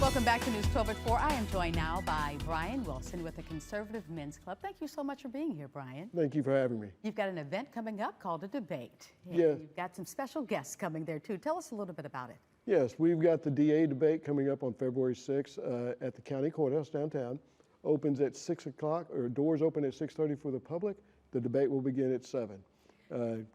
Welcome back to News 12 at 4. I am joined now by Bryan Wilson with the Conservative Men's Club. Thank you so much for being here, Bryan. Thank you for having me. You've got an event coming up called a debate. Yes. You've got some special guests coming there, too. Tell us a little bit about it. Yes, we've got the DA debate coming up on February 6th at the county courthouse downtown. Opens at 6 o'clock, or doors open at 6:30 for the public. The debate will begin at 7.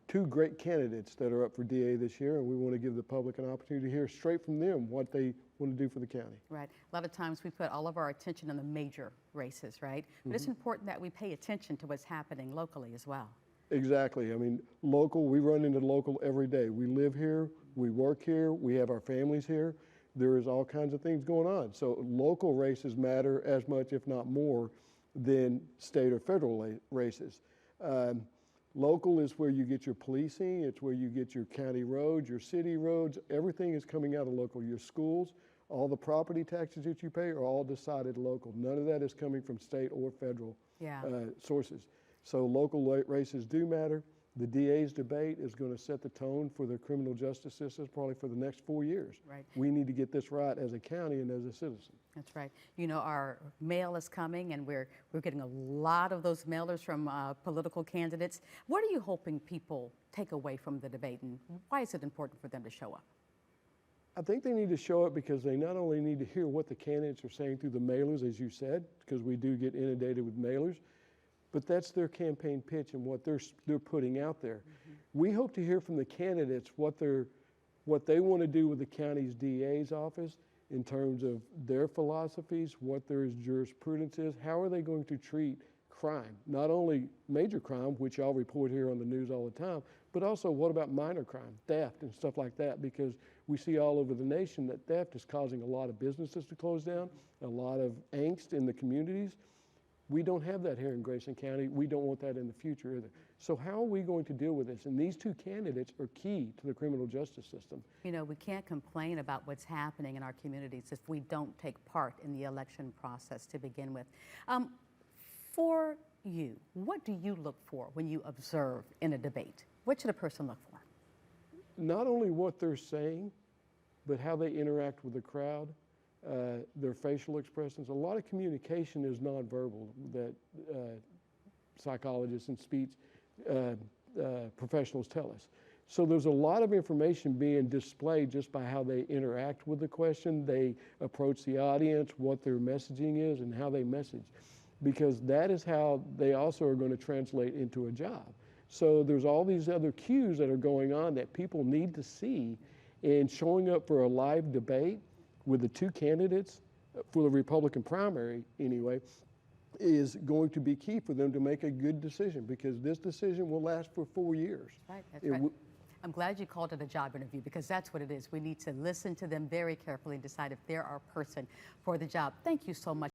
Two great candidates that are up for DA this year, and we want to give the public an opportunity to hear straight from them what they want to do for the county. Right. A lot of times we put all of our attention on the major races, right? But it's important that we pay attention to what's happening locally as well. Exactly. I mean, local, we run into local every day. We live here, we work here, we have our families here. There is all kinds of things going on. So local races matter as much, if not more, than state or federal races. Local is where you get your policing, it's where you get your county roads, your city roads, everything is coming out of local. Your schools, all the property taxes that you pay are all decided local. None of that is coming from state or federal sources. So local races do matter. The DA's debate is going to set the tone for the criminal justice system probably for the next 4 years. Right. We need to get this right as a county and as a citizen. That's right. You know, our mail is coming, and we're getting a lot of those mailers from political candidates. What are you hoping people take away from the debate, and why is it important for them to show up? I think they need to show up because they not only need to hear what the candidates are saying through the mailers, as you said, because we do get inundated with mailers, but that's their campaign pitch and what they're putting out there. We hope to hear from the candidates what they want to do with the county's DA's office in terms of their philosophies, what their jurisprudence is, how are they going to treat crime, not only major crime, which y'all report here on the news all the time, but also what about minor crime, theft and stuff like that, because we see all over the nation that theft is causing a lot of businesses to close down, a lot of angst in the communities. We don't have that here in Grayson County. We don't want that in the future either. So how are we going to deal with this? And these two candidates are key to the criminal justice system. You know, we can't complain about what's happening in our communities if we don't take part in the election process to begin with. For you, what do you look for when you observe in a debate? What should a person look for? Not only what they're saying, but how they interact with the crowd. Their facial expressions. A lot of communication is nonverbal that psychologists and speech professionals tell us. So there's a lot of information being displayed just by how they interact with the question, they approach the audience, what their messaging is, and how they message. Because that is how they also are going to translate into a job. So there's all these other cues that are going on that people need to see, and showing up for a live debate with the two candidates for the Republican primary anyway, is going to be key for them to make a good decision, because this decision will last for 4 years. Right, that's right. I'm glad you called it a job interview, because that's what it is. We need to listen to them very carefully and decide if they're our person for the job. Thank you so much.